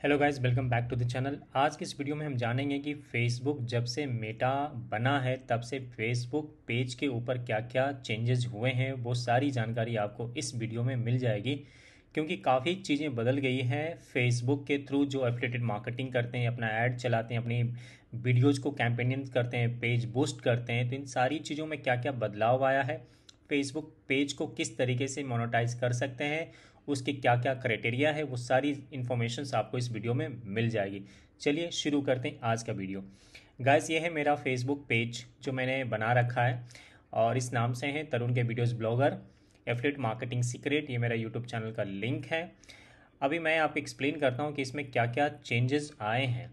Hello guys, welcome back to the channel. आज की इस वीडियो में हम जानेंगे कि फेसबुक जब से मेटा बना है तब से फेसबुक पेज के ऊपर क्या क्या चेंजेस हुए हैं, वो सारी जानकारी आपको इस वीडियो में मिल जाएगी। क्योंकि काफ़ी चीज़ें बदल गई हैं फेसबुक के थ्रू। जो एफिलिएटेड मार्केटिंग करते हैं, अपना ऐड चलाते हैं, अपनी वीडियोज़ को कैंपेनिंग करते हैं, पेज बूस्ट करते हैं, तो इन सारी चीज़ों में क्या क्या बदलाव आया है, फेसबुक पेज को किस तरीके से मोनेटाइज कर सकते हैं, उसके क्या क्या क्राइटेरिया है, वो सारी इन्फॉर्मेशन आपको इस वीडियो में मिल जाएगी। चलिए शुरू करते हैं आज का वीडियो। गाइस, ये है मेरा फेसबुक पेज जो मैंने बना रखा है और इस नाम से है तरुण के videos blogger. Affiliate marketing secret, ये मेरा यूट्यूब चैनल का लिंक है। अभी मैं आपको एक्सप्लेन करता हूँ कि इसमें क्या क्या चेंजेस आए हैं।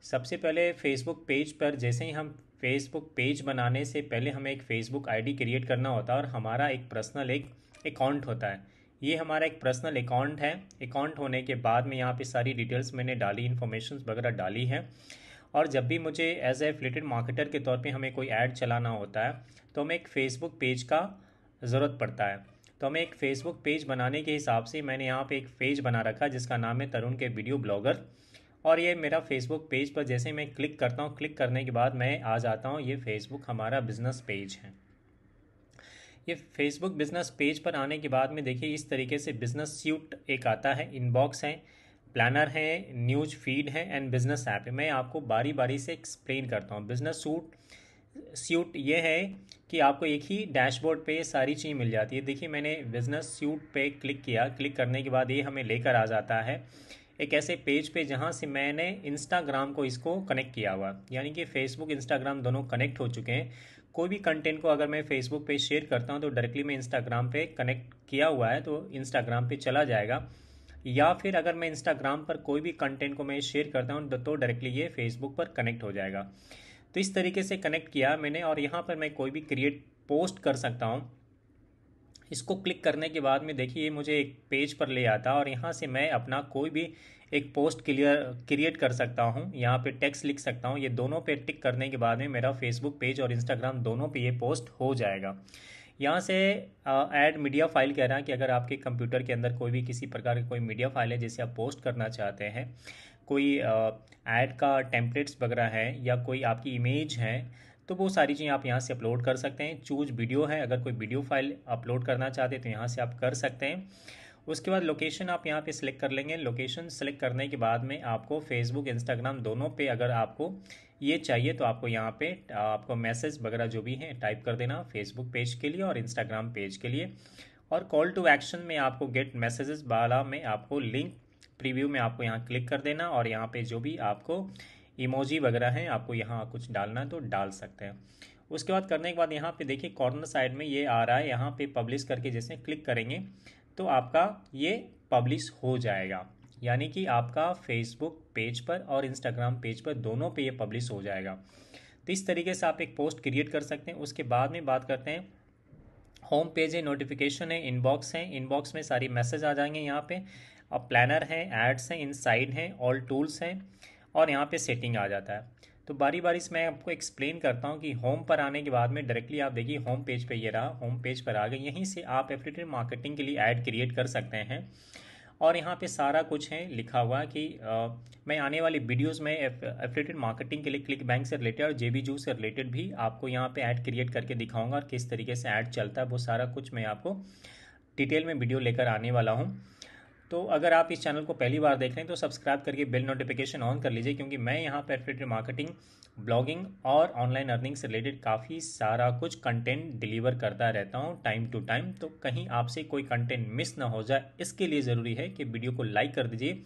सबसे पहले फेसबुक पेज पर जैसे ही हम फेसबुक पेज बनाने से पहले हमें एक फेसबुक आईडी क्रिएट करना होता है और हमारा एक पर्सनल एक अकाउंट होता है। ये हमारा एक पर्सनल अकाउंट है। अकाउंट होने के बाद में यहाँ पे सारी डिटेल्स मैंने डाली, इन्फॉर्मेशन वगैरह डाली है। और जब भी मुझे एज ए एफिलिएटेड मार्केटर के तौर पे हमें कोई ऐड चलाना होता है तो हमें एक फ़ेसबुक पेज का ज़रूरत पड़ता है। तो हमें एक फ़ेसबुक पेज बनाने के हिसाब से मैंने यहाँ पे एक पेज बना रखा है जिसका नाम है तरुण के वीडियो ब्लॉगर। और ये मेरा फेसबुक पेज पर जैसे मैं क्लिक करता हूँ, क्लिक करने के बाद मैं आ जाता हूँ, ये फेसबुक हमारा बिजनेस पेज है। ये फेसबुक बिजनेस पेज पर आने के बाद में देखिए इस तरीके से बिजनेस सूट एक आता है, इनबॉक्स है, प्लानर है, न्यूज फीड है एंड बिजनेस ऐप है। मैं आपको बारी बारी से एक्सप्लेन करता हूँ। बिजनेस सूट ये है कि आपको एक ही डैशबोर्ड पे सारी चीज़ मिल जाती है। देखिए मैंने बिजनेस सूट पे क्लिक किया, क्लिक करने के बाद ये हमें लेकर आ जाता है एक ऐसे पेज पे जहाँ से मैंने इंस्टाग्राम को इसको कनेक्ट किया हुआ, यानी कि फेसबुक इंस्टाग्राम दोनों कनेक्ट हो चुके हैं। कोई भी कंटेंट को अगर मैं फेसबुक पे शेयर करता हूँ तो डायरेक्टली मैं इंस्टाग्राम पे कनेक्ट किया हुआ है तो इंस्टाग्राम पे चला जाएगा। या फिर अगर मैं इंस्टाग्राम पर कोई भी कंटेंट को मैं शेयर करता हूँ तो डायरेक्टली ये फेसबुक पर कनेक्ट हो जाएगा। तो इस तरीके से कनेक्ट किया मैंने और यहाँ पर मैं कोई भी क्रिएट पोस्ट कर सकता हूँ। इसको क्लिक करने के बाद में देखिए मुझे एक पेज पर ले आता है और यहाँ से मैं अपना कोई भी एक पोस्ट क्रिएट कर सकता हूँ। यहाँ पे टेक्स्ट लिख सकता हूँ। ये दोनों पे टिक करने के बाद में मेरा फेसबुक पेज और इंस्टाग्राम दोनों पे ये पोस्ट हो जाएगा। यहाँ से ऐड मीडिया फाइल कह रहा है कि अगर आपके कंप्यूटर के अंदर कोई भी किसी प्रकार की कोई मीडिया फाइल है जिसे आप पोस्ट करना चाहते हैं, कोई ऐड का टेम्पलेट्स वगैरह है या कोई आपकी इमेज है, तो वो सारी चीज़ें आप यहाँ से अपलोड कर सकते हैं। चूज वीडियो है, अगर कोई वीडियो फाइल अपलोड करना चाहते हैं तो यहाँ से आप कर सकते हैं। उसके बाद लोकेशन आप यहाँ पे सिलेक्ट कर लेंगे। लोकेशन सेलेक्ट करने के बाद में आपको फेसबुक इंस्टाग्राम दोनों पे अगर आपको ये चाहिए तो आपको यहाँ पे आपको मैसेज वगैरह जो भी है टाइप कर देना फेसबुक पेज के लिए और इंस्टाग्राम पेज के लिए। और कॉल टू एक्शन में आपको गेट मैसेजेस वाला में आपको लिंक प्रीव्यू में आपको यहाँ क्लिक कर देना और यहाँ पे जो भी आपको इमोजी वगैरह हैं आपको यहाँ कुछ डालना है तो डाल सकते हैं। उसके बाद करने के बाद यहाँ पे देखिए कॉर्नर साइड में ये आ रहा है, यहाँ पे पब्लिश करके जैसे क्लिक करेंगे तो आपका ये पब्लिश हो जाएगा। यानी कि आपका फेसबुक पेज पर और इंस्टाग्राम पेज पर दोनों पे ये पब्लिश हो जाएगा। तो इस तरीके से आप एक पोस्ट क्रिएट कर सकते हैं। उसके बाद में बात करते हैं, होम पेज है, नोटिफिकेशन है, इनबॉक्स है। इनबॉक्स में सारी मैसेज आ जाएंगे यहाँ पे। अब प्लानर है, एड्स हैं, इनसाइड हैं, ऑल टूल्स हैं और यहाँ पे सेटिंग आ जाता है। तो बारी बारी से मैं आपको एक्सप्लेन करता हूँ कि होम पर आने के बाद में डायरेक्टली आप देखिए होम पेज पे ये रहा, होम पेज पर आ गए। यहीं से आप एफिलिएटेड मार्केटिंग के लिए ऐड क्रिएट कर सकते हैं और यहाँ पे सारा कुछ है लिखा हुआ कि मैं आने वाली वीडियोस में एफिलिएटेड मार्केटिंग के लिए क्लिक बैंक से रिलेटेड और जेबीजू से रिलेटेड भी आपको यहाँ पे ऐड क्रिएट करके दिखाऊंगा और किस तरीके से ऐड चलता है वो सारा कुछ मैं आपको डिटेल में वीडियो लेकर आने वाला हूँ। तो अगर आप इस चैनल को पहली बार देख रहे हैं तो सब्सक्राइब करके बेल नोटिफिकेशन ऑन कर लीजिए, क्योंकि मैं यहाँ पर एफिलिएटेड मार्केटिंग, ब्लॉगिंग और ऑनलाइन अर्निंग से रिलेटेड काफ़ी सारा कुछ कंटेंट डिलीवर करता रहता हूँ टाइम टू टाइम। तो कहीं आपसे कोई कंटेंट मिस ना हो जाए, इसके लिए ज़रूरी है कि वीडियो को लाइक कर दीजिए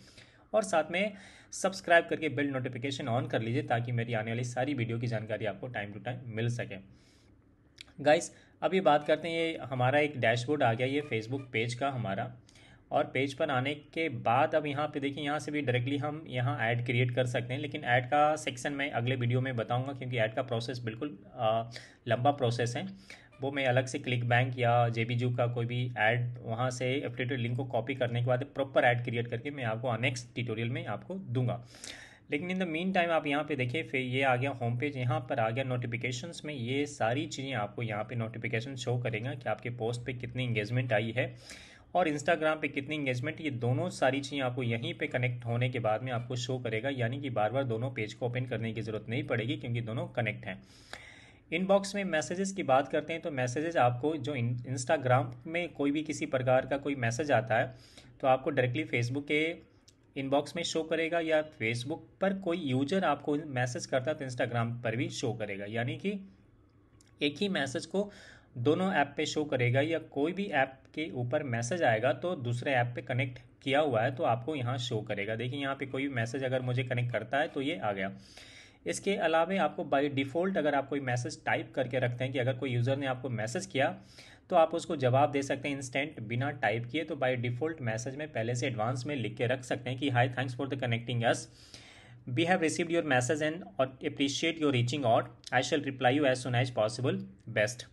और साथ में सब्सक्राइब करके बेल नोटिफिकेशन ऑन कर लीजिए ताकि मेरी आने वाली सारी वीडियो की जानकारी आपको टाइम टू टाइम मिल सके। गाइस, अब ये बात करते हैं, ये हमारा एक डैशबोर्ड आ गया ये फेसबुक पेज का हमारा। और पेज पर आने के बाद अब यहाँ पे देखिए यहाँ से भी डायरेक्टली हम यहाँ ऐड क्रिएट कर सकते हैं, लेकिन ऐड का सेक्शन मैं अगले वीडियो में बताऊंगा क्योंकि ऐड का प्रोसेस बिल्कुल लंबा प्रोसेस है। वो मैं अलग से क्लिक बैंक या जेबीजू का कोई भी ऐड वहाँ से एफिलिएटेड लिंक को कॉपी करने के बाद प्रॉपर ऐड क्रिएट करके मैं आपको नेक्स्ट ट्यूटोरियल में आपको दूंगा। लेकिन इन द मीन टाइम आप यहाँ पे देखिए फिर ये आ गया होम पेज, यहाँ पर आ गया नोटिफिकेशंस में ये सारी चीज़ें आपको यहाँ पे नोटिफिकेशन शो करेगा कि आपके पोस्ट पे कितनी इंगेजमेंट आई है और इंस्टाग्राम पे कितनी इंगेजमेंट, ये दोनों सारी चीज़ें आपको यहीं पे कनेक्ट होने के बाद में आपको शो करेगा, यानी कि बार बार दोनों पेज को ओपन करने की ज़रूरत नहीं पड़ेगी क्योंकि दोनों कनेक्ट हैं। इनबॉक्स में मैसेजेस की बात करते हैं तो मैसेजेस आपको जो इंस्टाग्राम में कोई भी किसी प्रकार का कोई मैसेज आता है तो आपको डायरेक्टली फेसबुक के इनबॉक्स में शो करेगा, या फेसबुक पर कोई यूजर आपको मैसेज करता है तो इंस्टाग्राम पर भी शो करेगा, यानी कि एक ही मैसेज को दोनों ऐप पे शो करेगा, या कोई भी ऐप के ऊपर मैसेज आएगा तो दूसरे ऐप पे कनेक्ट किया हुआ है तो आपको यहाँ शो करेगा। देखिए यहाँ पे कोई भी मैसेज अगर मुझे कनेक्ट करता है तो ये आ गया। इसके अलावा आपको बाय डिफ़ॉल्ट अगर आप कोई मैसेज टाइप करके रखते हैं कि अगर कोई यूज़र ने आपको मैसेज किया तो आप उसको जवाब दे सकते हैं इंस्टेंट बिना टाइप किए, तो बाय डिफ़ॉल्ट मैसेज में पहले से एडवांस में लिख के रख सकते हैं कि hi, thanks for the connecting us, we have received your message and appreciate your reaching out, I shall reply you as soon as possible, best.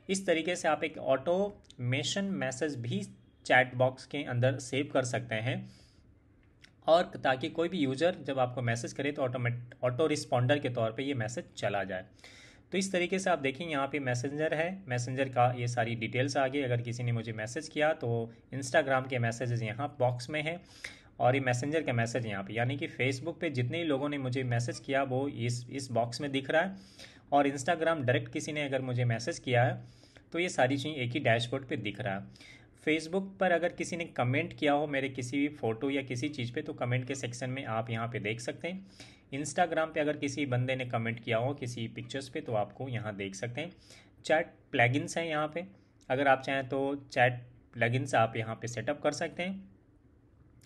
इस तरीके से आप एक ऑटोमेशन मैसेज भी चैट बॉक्स के अंदर सेव कर सकते हैं, और ताकि कोई भी यूज़र जब आपको मैसेज करे तो ऑटो रिस्पॉन्डर के तौर पे ये मैसेज चला जाए। तो इस तरीके से आप देखें यहाँ पे मैसेंजर है, मैसेंजर का ये सारी डिटेल्स आ गई। अगर किसी ने मुझे मैसेज किया तो इंस्टाग्राम के मैसेजेस यहाँ बॉक्स में है, और ये मैसेंजर का मैसेज यहाँ पे, यानी कि फेसबुक पे जितने ही लोगों ने मुझे मैसेज किया वो इस बॉक्स में दिख रहा है, और इंस्टाग्राम डायरेक्ट किसी ने अगर मुझे मैसेज किया है तो ये सारी चीज़ें एक ही डैशबोर्ड पे दिख रहा है। फेसबुक पर अगर किसी ने कमेंट किया हो मेरे किसी भी फ़ोटो या किसी चीज़ पे तो कमेंट के सेक्शन में आप यहाँ पे देख सकते हैं। इंस्टाग्राम पे अगर किसी बंदे ने कमेंट किया हो किसी पिक्चर्स पे तो आपको यहाँ देख सकते हैं। चैट प्लगइन्स हैं यहाँ पे, अगर आप चाहें तो चैट प्लगइन्स आप यहाँ पे सेटअप कर सकते हैं।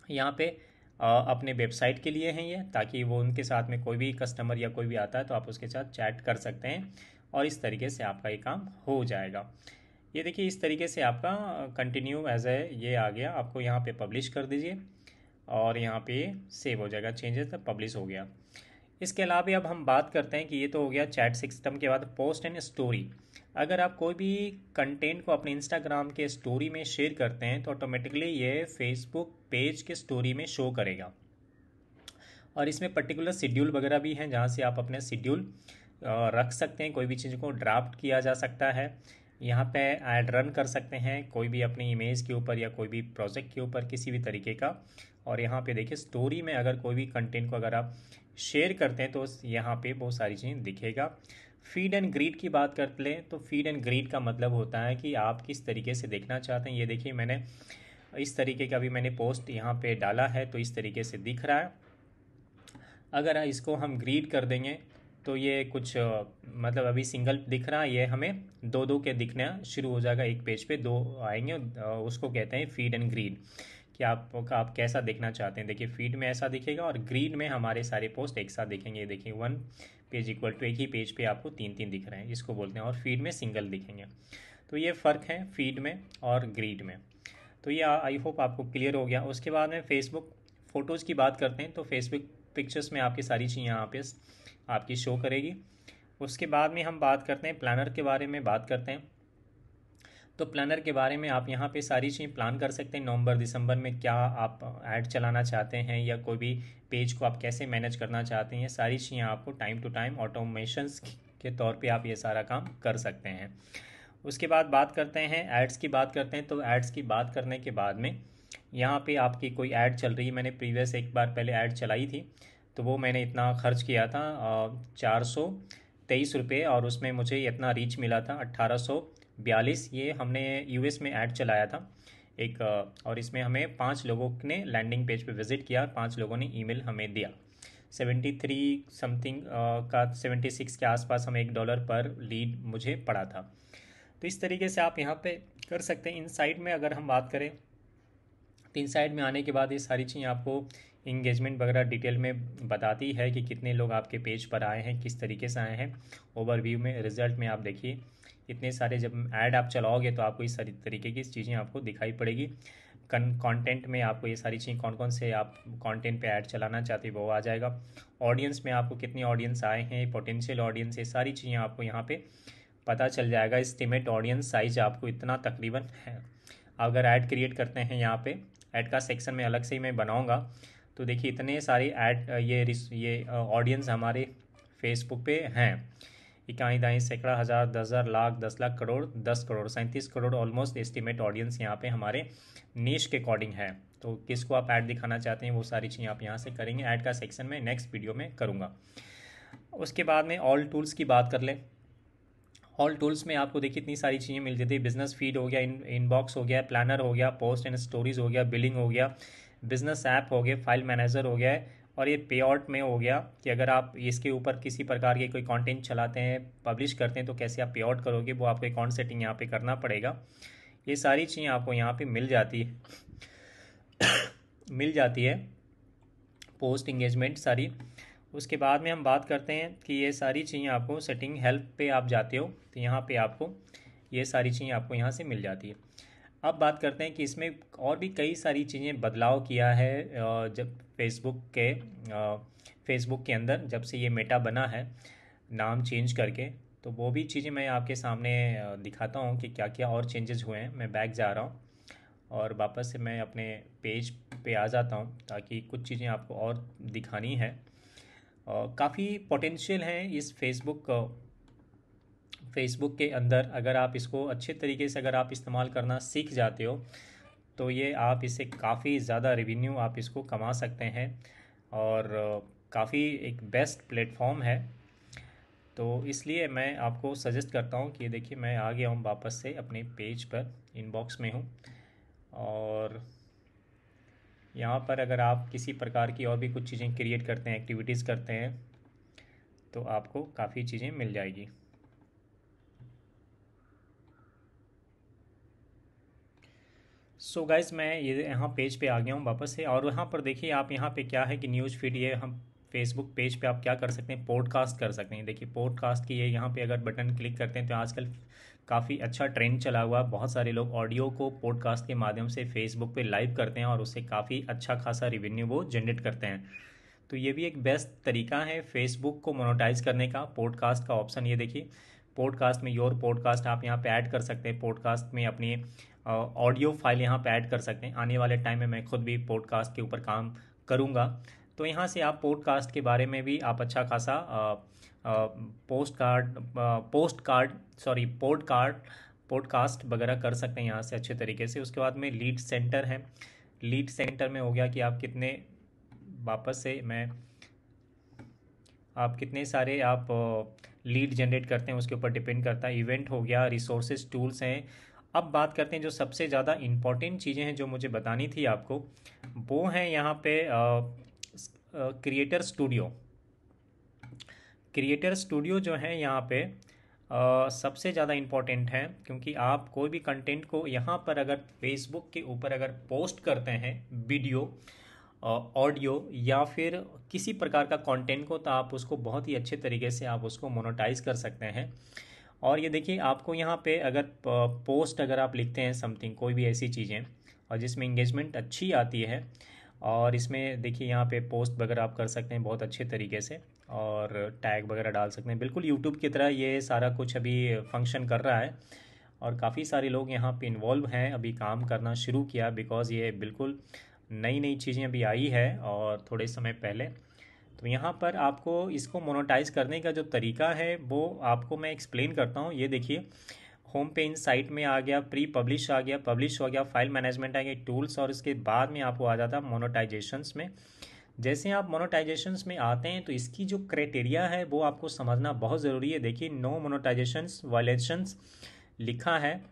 यहाँ पे अपने वेबसाइट के लिए हैं ये, ताकि वो उनके साथ में कोई भी कस्टमर या कोई भी आता है तो आप उसके साथ चैट कर सकते हैं, और इस तरीके से आपका ये काम हो जाएगा। ये देखिए इस तरीके से आपका कंटिन्यू एज ए ये आ गया, आपको यहाँ पे पब्लिश कर दीजिए और यहाँ पे सेव हो जाएगा, चेंजेस तब पब्लिश हो गया। इसके अलावा अब हम बात करते हैं कि ये तो हो गया चैट सिस्टम के बाद पोस्ट एंड स्टोरी। अगर आप कोई भी कंटेंट को अपने इंस्टाग्राम के स्टोरी में शेयर करते हैं तो ऑटोमेटिकली ये फेसबुक पेज के स्टोरी में शो करेगा, और इसमें पर्टिकुलर शेड्यूल वगैरह भी हैं जहाँ से आप अपने शेड्यूल रख सकते हैं, कोई भी चीज़ को ड्राफ्ट किया जा सकता है, यहाँ पे ऐड रन कर सकते हैं कोई भी अपनी इमेज के ऊपर या कोई भी प्रोजेक्ट के ऊपर किसी भी तरीके का। और यहाँ पे देखिए स्टोरी में अगर कोई भी कंटेंट को अगर आप शेयर करते हैं तो यहाँ पे बहुत सारी चीज़ें दिखेगा। फीड एंड ग्रीड की बात कर लें तो फीड एंड ग्रीड का मतलब होता है कि आप किस तरीके से देखना चाहते हैं। ये देखिए मैंने इस तरीके का भी मैंने पोस्ट यहाँ पे डाला है तो इस तरीके से दिख रहा है। अगर इसको हम ग्रीड कर देंगे तो ये कुछ मतलब अभी सिंगल दिख रहा है, ये हमें दो दो के दिखना शुरू हो जाएगा, एक पेज पे दो आएंगे, उसको कहते हैं फीड एंड ग्रीड, कि आप कैसा देखना चाहते हैं। देखिए फीड में ऐसा दिखेगा और ग्रीड में हमारे सारे पोस्ट एक साथ दिखेंगे। देखिए वन पेज इक्वल टू एक ही पेज पे आपको तीन तीन दिख रहे हैं, इसको बोलते हैं, और फीड में सिंगल दिखेंगे। तो ये फ़र्क है फीड में और ग्रीड में। तो ये आई होप आपको क्लियर हो गया। उसके बाद में फेसबुक फ़ोटोज़ की बात करते हैं तो फेसबुक पिक्चर्स में आपकी सारी चीज़ें यहाँ पे आपकी शो करेगी। उसके बाद में हम बात करते हैं प्लानर के बारे में बात करते हैं। तो प्लानर के बारे में आप यहाँ पे सारी चीज़ें प्लान कर सकते हैं। नवंबर दिसंबर में क्या आप ऐड चलाना चाहते हैं या कोई भी पेज को आप कैसे मैनेज करना चाहते हैं, ये सारी चीज़ें आपको टाइम टू टाइम ऑटोमेशंस के तौर पे आप ये सारा काम कर सकते हैं। उसके बाद बात करते हैं एड्स की बात करते हैं। तो एड्स की बात करने के बाद में यहाँ पे आपकी कोई ऐड चल रही है, मैंने प्रीवियस एक बार पहले ऐड चलाई थी तो वो मैंने इतना खर्च किया था 423 रुपये, और उसमें मुझे इतना रीच मिला था 1842। ये हमने यूएस में ऐड चलाया था एक, और इसमें हमें 5 लोगों ने लैंडिंग पेज पे विज़िट किया, 5 लोगों ने ईमेल हमें दिया। 73 समथिंग का 76 के आसपास हमें $1 पर लीड मुझे पड़ा था। तो इस तरीके से आप यहाँ पे कर सकते हैं। इनसाइड में अगर हम बात करें तो इनसाइड में आने के बाद ये सारी चीज़ें आपको इंगेजमेंट वगैरह डिटेल में बताती है कि कितने लोग आपके पेज पर आए हैं, किस तरीके से आए हैं। ओवरव्यू में रिजल्ट में आप देखिए इतने सारे जब ऐड आप चलाओगे तो आपको इस सारी तरीके की चीज़ें आपको दिखाई पड़ेगी। कंटेंट में आपको ये सारी चीज़ें कौन कौन से आप कंटेंट पे ऐड चलाना चाहते हैं वो आ जाएगा। ऑडियंस में आपको कितनी ऑडियंस आए हैं, पोटेंशियल ऑडियंस, ये सारी चीज़ें आपको यहाँ पे पता चल जाएगा। एस्टिमेट ऑडियंस साइज आपको इतना तकरीबन है। अगर ऐड क्रिएट करते हैं यहाँ पे ऐड का सेक्शन में अलग से ही मैं बनाऊँगा, तो देखिए इतने सारे ऐड ये ऑडियंस हमारे फेसबुक पे हैं। इकाई दाई सैकड़ा हज़ार 10,000 lakh 10 lakh crore 10 crore 37 crore almost estimate audience यहाँ पे हमारे नीश के अकॉर्डिंग है। तो किसको आप ऐड दिखाना चाहते हैं वो सारी चीज़ें आप यहाँ से करेंगे। ऐड का सेक्शन में नेक्स्ट वीडियो में करूँगा। उसके बाद में ऑल टूल्स की बात कर लें। ऑल टूल्स में आपको देखिए इतनी सारी चीज़ें मिल जाती है। बिजनेस फीड हो गया, इनबॉक्स हो गया, प्लानर हो गया, पोस्ट एंड स्टोरीज हो गया, बिलिंग हो गया, बिजनेस ऐप हो गया, फाइल मैनेजर हो गया है, और ये पे आउट में हो गया कि अगर आप इसके ऊपर किसी प्रकार के कोई कंटेंट चलाते हैं, पब्लिश करते हैं, तो कैसे आप पे आउट करोगे, वो आपको अकाउंट सेटिंग यहाँ पे करना पड़ेगा। ये सारी चीज़ें आपको यहाँ पे मिल जाती है मिल जाती है पोस्ट इंगेजमेंट सारी। उसके बाद में हम बात करते हैं कि ये सारी चीज़ें आपको सेटिंग हेल्प पे आप जाते हो तो यहाँ पे आपको ये सारी चीज़ें आपको यहाँ से मिल जाती है। अब बात करते हैं कि इसमें और भी कई सारी चीज़ें बदलाव किया है जब फेसबुक के अंदर जब से ये मेटा बना है नाम चेंज करके, तो वो भी चीज़ें मैं आपके सामने दिखाता हूँ कि क्या क्या और चेंजेस हुए हैं। मैं बैक जा रहा हूँ और वापस से मैं अपने पेज पे आ जाता हूँ ताकि कुछ चीज़ें आपको और दिखानी है। काफ़ी पोटेंशियल है इस फेसबुक के अंदर। अगर आप इसको अच्छे तरीके से अगर आप इस्तेमाल करना सीख जाते हो तो ये आप इससे काफ़ी ज़्यादा रेवेन्यू आप इसको कमा सकते हैं और काफ़ी एक बेस्ट प्लेटफॉर्म है। तो इसलिए मैं आपको सजेस्ट करता हूँ कि देखिए मैं आ गया हूँ वापस से अपने पेज पर, इनबॉक्स में हूँ, और यहाँ पर अगर आप किसी प्रकार की और भी कुछ चीज़ें क्रिएट करते हैं, एक्टिविटीज़ करते हैं, तो आपको काफ़ी चीज़ें मिल जाएगी। सो गाइस मैं ये यहाँ पेज पे आ गया हूँ वापस से, और यहाँ पर देखिए आप यहाँ पे क्या है कि न्यूज़ फीड, ये हम फेसबुक पेज पे आप क्या कर सकते हैं, पॉडकास्ट कर सकते हैं। देखिए पॉडकास्ट की ये यहाँ पे अगर बटन क्लिक करते हैं तो आजकल काफ़ी अच्छा ट्रेंड चला हुआ है। बहुत सारे लोग ऑडियो को पॉडकास्ट के माध्यम से फेसबुक पे लाइव करते हैं और उससे काफ़ी अच्छा खासा रेवेन्यू वो जनरेट करते हैं। तो ये भी एक बेस्ट तरीका है फेसबुक को मोनेटाइज करने का, पॉडकास्ट का ऑप्शन। ये देखिए पॉडकास्ट में योर पॉडकास्ट आप यहाँ पे ऐड कर सकते हैं। पॉडकास्ट में अपनी ऑडियो फाइल यहाँ पे ऐड कर सकते हैं। आने वाले टाइम में मैं खुद भी पॉडकास्ट के ऊपर काम करूँगा, तो यहाँ से आप पॉडकास्ट के बारे में भी आप अच्छा खासा पॉडकास्ट वगैरह कर सकते हैं यहाँ से अच्छे तरीके से। उसके बाद में लीड सेंटर है। लीड सेंटर में हो गया कि आप कितने, वापस से मैं, आप कितने सारे आप लीड जनरेट करते हैं उसके ऊपर डिपेंड करता है। इवेंट हो गया, रिसोर्सेज टूल्स हैं। अब बात करते हैं जो सबसे ज़्यादा इम्पॉर्टेंट चीज़ें हैं जो मुझे बतानी थी आपको, वो हैं यहाँ पे क्रिएटर स्टूडियो। क्रिएटर स्टूडियो जो है यहाँ पे सबसे ज़्यादा इम्पॉर्टेंट है, क्योंकि आप कोई भी कंटेंट को यहाँ पर अगर फेसबुक के ऊपर अगर पोस्ट करते हैं, वीडियो, ऑडियो या फिर किसी प्रकार का कंटेंट को, तो आप उसको बहुत ही अच्छे तरीके से आप उसको मोनेटाइज कर सकते हैं। और ये देखिए आपको यहाँ पे अगर पोस्ट अगर आप लिखते हैं समथिंग, कोई भी ऐसी चीज़ें और जिसमें इंगेजमेंट अच्छी आती है, और इसमें देखिए यहाँ पे पोस्ट वगैरह आप कर सकते हैं बहुत अच्छे तरीके से, और टैग वगैरह डाल सकते हैं। बिल्कुल यूट्यूब की तरह ये सारा कुछ अभी फंक्शन कर रहा है, और काफ़ी सारे लोग यहाँ पे इन्वॉल्व हैं, अभी काम करना शुरू किया, बिकॉज़ ये बिल्कुल नई नई चीज़ें अभी आई है और थोड़े समय पहले। तो यहाँ पर आपको इसको मोनेटाइज करने का जो तरीका है वो आपको मैं एक्सप्लेन करता हूँ। ये देखिए होम पेज साइट में आ गया, प्री पब्लिश आ गया, पब्लिश हो गया, फाइल मैनेजमेंट आ गया, टूल्स, और इसके बाद में आपको आ जाता है मोनेटाइजेशंस में। जैसे आप मोनेटाइजेशंस में आते हैं तो इसकी जो क्राइटेरिया है वो आपको समझना बहुत ज़रूरी है। देखिए नो मोनेटाइजेशंस वायलेशंस लिखा है,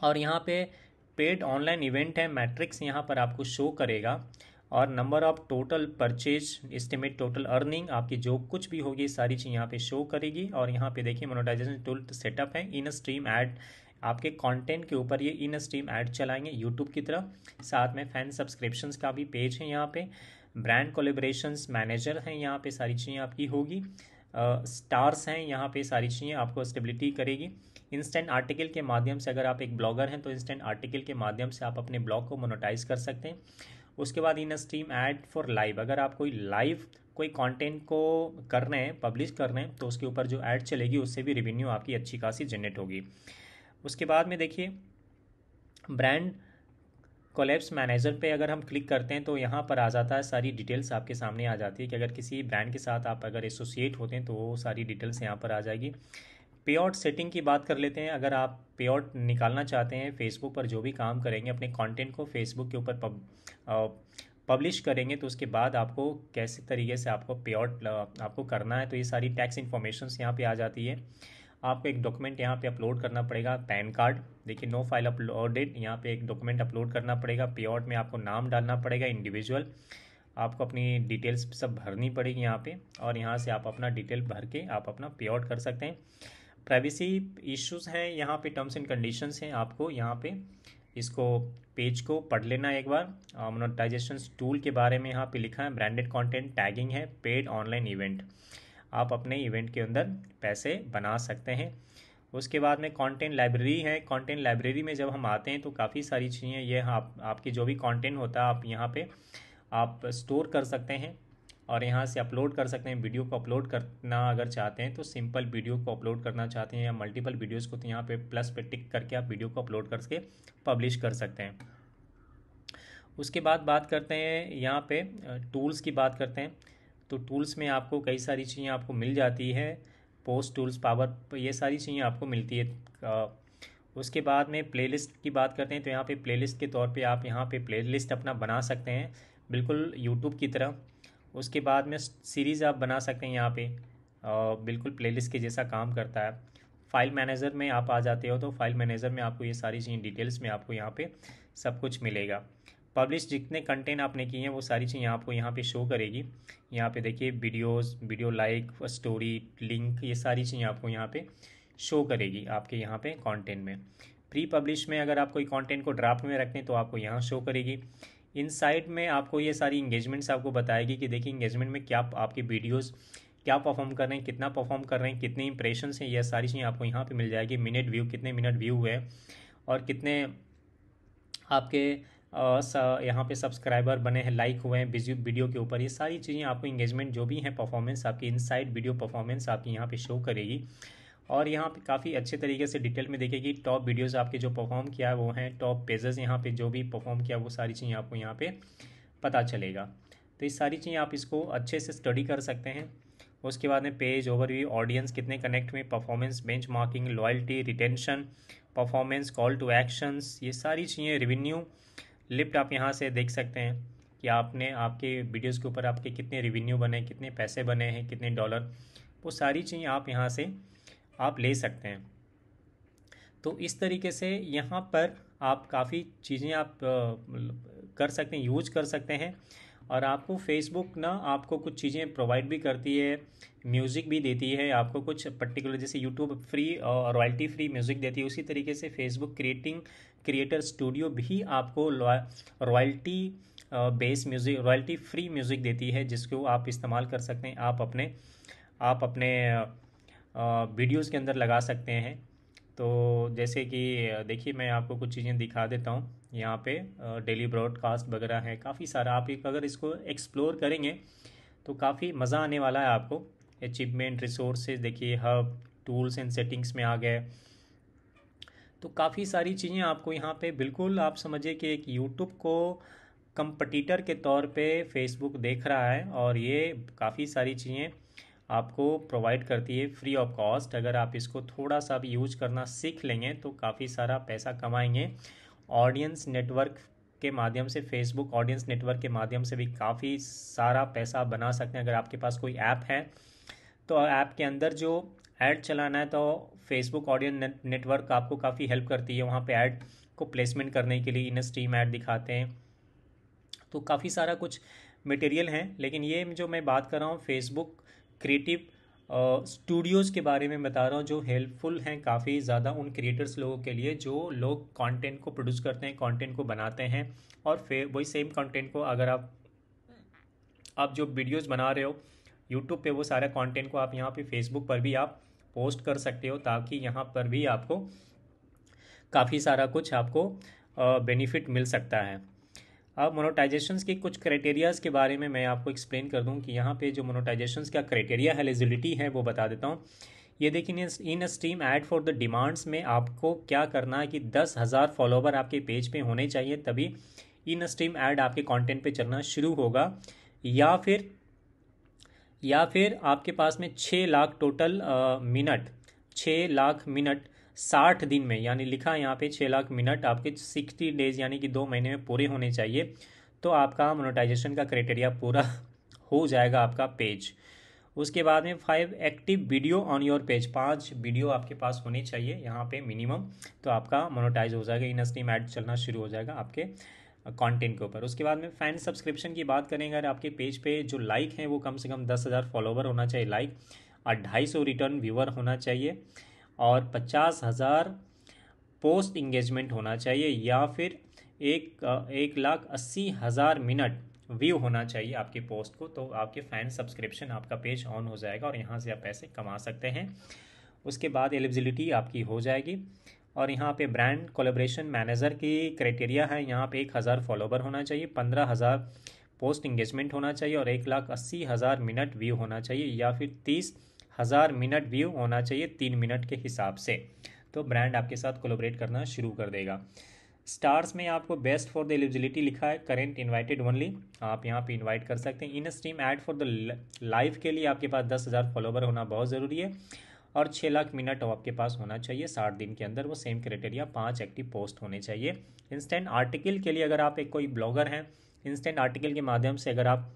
और यहाँ पे पेड ऑनलाइन इवेंट है, मैट्रिक्स यहाँ पर आपको शो करेगा, और number of total purchase, estimate total earning, आपकी जो कुछ भी होगी सारी चीज़ यहाँ पे शो करेगी। और यहाँ पे देखिए मोनेटाइजेशन टूल सेटअप है, इन स्ट्रीम ऐड, आपके कंटेंट के ऊपर ये इन स्ट्रीम ऐड चलाएंगे यूट्यूब की तरह। साथ में फैन सब्सक्रिप्शंस का भी पेज है यहाँ पे, ब्रांड कोलेब्रेशंस मैनेजर हैं, यहाँ पे सारी चीज़ें आपकी होगी, स्टार्स हैं, यहाँ पे सारी चीज़ें आपको स्टेबिलिटी करेगी। इंस्टेंट आर्टिकल के माध्यम से, अगर आप एक ब्लॉगर हैं तो इंस्टेंट आर्टिकल के माध्यम से आप अपने ब्लॉग को मोनेटाइज कर सकते हैं। उसके बाद इन स्ट्रीम ऐड फॉर लाइव, अगर आप कोई लाइव कोई कंटेंट को कर रहे हैं, पब्लिश कर रहे हैं, तो उसके ऊपर जो ऐड चलेगी उससे भी रेवेन्यू आपकी अच्छी खासी जनरेट होगी। उसके बाद में देखिए ब्रांड कोलैप्स मैनेजर पे अगर हम क्लिक करते हैं तो यहाँ पर आ जाता है, सारी डिटेल्स आपके सामने आ जाती है कि अगर किसी ब्रांड के साथ आप अगर एसोसिएट होते हैं तो वो सारी डिटेल्स यहाँ पर आ जाएगी। पे आउट सेटिंग की बात कर लेते हैं। अगर आप पे आउट निकालना चाहते हैं, फेसबुक पर जो भी काम करेंगे, अपने कंटेंट को फेसबुक के ऊपर पब्लिश करेंगे तो उसके बाद आपको कैसे तरीके से आपको पे आउट आपको करना है, तो ये सारी टैक्स इन्फॉर्मेशन यहाँ पे आ जाती है। आपको एक डॉक्यूमेंट यहाँ पे अपलोड करना पड़ेगा, पैन कार्ड। देखिए नो फाइल अपलोडेड, यहाँ पे एक डॉक्यूमेंट अपलोड करना पड़ेगा। पे आउट में आपको नाम डालना पड़ेगा इंडिविजुअल, आपको अपनी डिटेल्स सब भरनी पड़ेगी यहाँ पे, और यहाँ से आप अपना डिटेल भर के आप अपना पे आउट कर सकते हैं। प्राइवेसी इश्यूज हैं यहाँ पे, टर्म्स एंड कंडीशंस हैं, आपको यहाँ पे इसको पेज को पढ़ लेना एक बार। मोनेटाइजेशन टूल के बारे में यहाँ पे लिखा है, ब्रांडेड कंटेंट, टैगिंग है, पेड ऑनलाइन इवेंट, आप अपने इवेंट के अंदर पैसे बना सकते हैं। उसके बाद में कंटेंट लाइब्रेरी है। कंटेंट लाइब्रेरी में जब हम आते हैं तो काफ़ी सारी चीज़ें, ये आपकी जो भी कंटेंट होता है आप यहाँ पे आप स्टोर कर सकते हैं और यहाँ से अपलोड कर सकते हैं। वीडियो को अपलोड करना अगर चाहते हैं तो सिंपल वीडियो को अपलोड करना चाहते हैं या मल्टीपल वीडियोज़ को, तो यहाँ पे प्लस पे टिक करके आप वीडियो को अपलोड करके पब्लिश कर सकते हैं। उसके बाद बात करते हैं यहाँ पे टूल्स की बात करते हैं। तो टूल्स में आपको कई सारी चीज़ें आपको मिल जाती है, पोस्ट टूल्स, पावर, ये सारी चीज़ें आपको मिलती है। उसके बाद में प्लेलिस्ट की बात करते हैं तो यहाँ पे प्लेलिस्ट के तौर पे आप यहाँ पे प्लेलिस्ट अपना बना सकते हैं, बिल्कुल यूट्यूब की तरह। उसके बाद में सीरीज़ आप बना सकते हैं यहाँ पे, बिल्कुल प्लेलिस्ट के जैसा काम करता है। फाइल मैनेजर में आप आ जाते हो तो फाइल मैनेजर में आपको ये सारी चीज़ें डिटेल्स में आपको यहाँ पे सब कुछ मिलेगा। पब्लिश जितने कंटेंट आपने किए हैं वो सारी चीज़ें आपको यहाँ पे शो करेगी। यहाँ पे देखिए videos, video like, story, link, ये सारी चीज़ें आपको यहाँ पे शो करेगी आपके यहाँ पे कंटेंट में। प्री पब्लिश में अगर आप कोई कंटेंट को ड्राफ्ट में रखते हैं तो आपको यहाँ शो करेगी। इनसाइट में आपको ये सारी इंगेजमेंट्स आपको बताएगी कि देखिए इंगेजमेंट में क्या आपके वीडियोस क्या परफॉर्म कर रहे हैं, कितना परफॉर्म कर रहे हैं, कितने इंप्रेशंस हैं, यह सारी चीज़ें आपको यहाँ पे मिल जाएगी। मिनट व्यू, कितने मिनट व्यू हुए और कितने आपके यहाँ पे सब्सक्राइबर बने हैं, लाइक हुए हैं वीडियो के ऊपर, ये सारी चीज़ें आपको इंगेजमेंट जो भी है, परफॉर्मेंस आपकी इनसाइड वीडियो परफॉर्मेंस आपकी यहाँ पे शो करेगी। और यहाँ पे काफ़ी अच्छे तरीके से डिटेल में देखेगी टॉप वीडियोस आपके जो परफॉर्म किया है वो हैं, टॉप पेजेस यहाँ पे जो भी परफॉर्म किया वो सारी चीज़ें आपको यहाँ पे पता चलेगा। तो ये सारी चीज़ें आप इसको अच्छे से स्टडी कर सकते हैं। उसके बाद में पेज ओवरव्यू, ऑडियंस कितने कनेक्ट में, performance, benchmarking, loyalty, retention, performance, call to actions, ये सारी चीज़ें, रेवेन्यू लिफ्ट आप यहाँ से देख सकते हैं कि आपने आपके वीडियोज़ के ऊपर आपके कितने रेवेन्यू बने, कितने पैसे बने हैं, कितने डॉलर, वो सारी चीज़ें आप यहाँ से आप ले सकते हैं। तो इस तरीके से यहाँ पर आप काफ़ी चीज़ें आप कर सकते हैं, यूज कर सकते हैं। और आपको फेसबुक ना आपको कुछ चीज़ें प्रोवाइड भी करती है, म्यूज़िक भी देती है आपको कुछ पर्टिकुलर, जैसे YouTube free royalty free music देती है, उसी तरीके से फेसबुक क्रिएटर स्टूडियो भी आपको royalty base music, royalty free music देती है, जिसको आप इस्तेमाल कर सकते हैं, आप अपने वीडियोज़ के अंदर लगा सकते हैं। तो जैसे कि देखिए मैं आपको कुछ चीज़ें दिखा देता हूँ यहाँ पे, डेली ब्रॉडकास्ट वगैरह है, काफ़ी सारा। आप एक अगर इसको एक्सप्लोर करेंगे तो काफ़ी मज़ा आने वाला है आपको। अचीवमेंट, रिसोर्सेज, देखिए हब, टूल्स एंड सेटिंग्स में आ गए, तो काफ़ी सारी चीज़ें आपको यहाँ पे, बिल्कुल आप समझिए कि एक यूट्यूब को कंपटीटर के तौर पे फेसबुक देख रहा है, और ये काफ़ी सारी चीज़ें आपको प्रोवाइड करती है फ्री ऑफ कॉस्ट। अगर आप इसको थोड़ा सा भी यूज करना सीख लेंगे तो काफ़ी सारा पैसा कमाएंगे। ऑडियंस नेटवर्क के माध्यम से, फेसबुक ऑडियंस नेटवर्क के माध्यम से भी काफ़ी सारा पैसा बना सकते हैं। अगर आपके पास कोई ऐप है तो ऐप के अंदर जो ऐड चलाना है तो फेसबुक ऑडियंस नेटवर्क आपको काफ़ी हेल्प करती है, वहाँ पे ऐड को प्लेसमेंट करने के लिए इन स्ट्रीम ऐड दिखाते हैं। तो काफ़ी सारा कुछ मटेरियल है, लेकिन ये जो मैं बात कर रहा हूँ फेसबुक क्रिएटिव स्टूडियोज़ के बारे में बता रहा हूँ, जो हेल्पफुल हैं काफ़ी ज़्यादा उन क्रिएटर्स लोगों के लिए जो लोग कंटेंट को प्रोड्यूस करते हैं, कंटेंट को बनाते हैं, और फिर वही सेम कंटेंट को अगर आप जो वीडियोस बना रहे हो यूट्यूब पे, वो सारा कंटेंट को आप यहाँ पे फेसबुक पर भी आप पोस्ट कर सकते हो, ताकि यहाँ पर भी आपको काफ़ी सारा कुछ आपको बेनिफिट मिल सकता है। अब मोनेटाइजेशंस के कुछ क्राइटेरियाज़ के बारे में मैं आपको एक्सप्लेन कर दूं कि यहाँ पे जो मोनेटाइजेशंस का क्राइटेरिया है, एलिजिबिलिटी है, वो बता देता हूँ। ये देखिए इन stream add for the demands में आपको क्या करना है कि 10,000 फॉलोवर आपके पेज पे होने चाहिए, तभी इन स्ट्रीम ऐड आपके कंटेंट पे चलना शुरू होगा। या फिर आपके पास में 6 lakh total minute, 6 lakh minute 60 दिन में, यानी लिखा है यहाँ पे 6 लाख मिनट आपके 60 डेज यानी कि 2 महीने में पूरे होने चाहिए, तो आपका मोनेटाइजेशन का क्राइटेरिया पूरा हो जाएगा आपका पेज। उसके बाद में 5 active video on your page, 5 video आपके पास होनी चाहिए यहाँ पे मिनिमम, तो आपका मोनेटाइज हो जाएगा, इन स्ट्रीम ऐड चलना शुरू हो जाएगा आपके कंटेंट के ऊपर। उसके बाद में फैन सब्सक्रिप्शन की बात करें, अगर आपके पेज पे जो लाइक हैं वो कम से कम 10,000 फॉलोवर होना चाहिए लाइक, और 250 रिटर्न व्यूअर होना चाहिए, और 50,000 पोस्ट इंगेजमेंट होना चाहिए, या फिर 1,80,000 मिनट व्यू होना चाहिए आपके पोस्ट को, तो आपके फ़ैन सब्सक्रिप्शन आपका पेज ऑन हो जाएगा और यहाँ से आप पैसे कमा सकते हैं। उसके बाद एलिजिबिलिटी आपकी हो जाएगी, और यहाँ पे ब्रांड कोलैबोरेशन मैनेजर की क्राइटेरिया है, यहाँ पे 1,000 फॉलोवर होना चाहिए, 15,000 पोस्ट इंगेजमेंट होना चाहिए, और 1,80,000 मिनट व्यू होना चाहिए, या फिर 30,000 मिनट व्यू होना चाहिए 3 मिनट के हिसाब से, तो ब्रांड आपके साथ कोलैबोरेट करना शुरू कर देगा। स्टार्स में आपको बेस्ट फॉर द एलिजिबिलिटी लिखा है, करेंट इनवाइटेड ओनली, आप यहाँ पे इनवाइट कर सकते हैं। इन stream add for the live के लिए आपके पास 10,000 फॉलोवर होना बहुत ज़रूरी है, और 6 लाख मिनट आपके पास होना चाहिए 60 दिन के अंदर, वो सेम क्राइटेरिया, 5 एक्टिव पोस्ट होने चाहिए। इंस्टेंट आर्टिकल के लिए अगर आप एक कोई ब्लॉगर हैं, इंस्टेंट आर्टिकल के माध्यम से अगर आप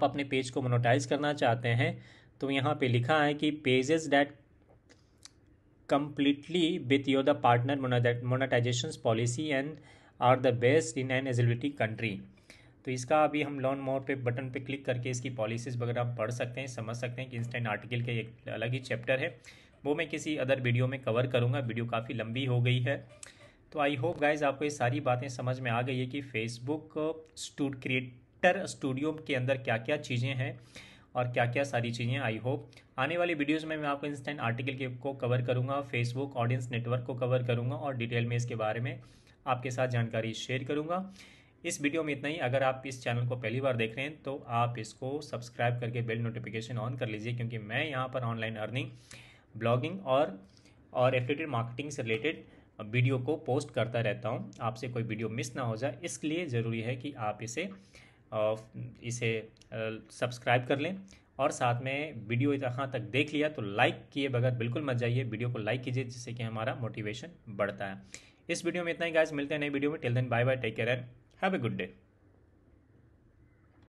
अपने पेज को मोनेटाइज करना चाहते हैं, तो यहाँ पे लिखा है कि pages that completely with your the partner monetization policy and are the best in an eligibility country। तो इसका अभी हम लर्न मोर पे बटन पे क्लिक करके इसकी पॉलिसीज़ वगैरह हम पढ़ सकते हैं, समझ सकते हैं कि इंस्टेंट आर्टिकल के एक अलग ही चैप्टर है, वो मैं किसी अदर वीडियो में कवर करूँगा, वीडियो काफ़ी लंबी हो गई है। तो आई होप गाइज आपको ये सारी बातें समझ में आ गई है कि फेसबुक क्रिएटर स्टूडियो के अंदर क्या क्या चीज़ें हैं और क्या क्या सारी चीज़ें। आई होप आने वाली वीडियोस में मैं आपको इंस्टेंट आर्टिकल के को कवर करूंगा, फेसबुक ऑडियंस नेटवर्क को कवर करूंगा, और डिटेल में इसके बारे में आपके साथ जानकारी शेयर करूंगा। इस वीडियो में इतना ही। अगर आप इस चैनल को पहली बार देख रहे हैं तो आप इसको सब्सक्राइब करके बेल नोटिफिकेशन ऑन कर लीजिए, क्योंकि मैं यहाँ पर ऑनलाइन अर्निंग, ब्लॉगिंग और एफिलिएटेड मार्केटिंग से रिलेटेड वीडियो को पोस्ट करता रहता हूँ। आपसे कोई वीडियो मिस ना हो जाए, इसलिए ज़रूरी है कि आप इसे सब्सक्राइब कर लें, और साथ में वीडियो यहाँ तक देख लिया तो लाइक किए बगैर बिल्कुल मत जाइए, वीडियो को लाइक कीजिए, जिससे कि हमारा मोटिवेशन बढ़ता है। इस वीडियो में इतना ही गाइस, मिलते हैं नई वीडियो में। Till then bye bye, take care and have a good day.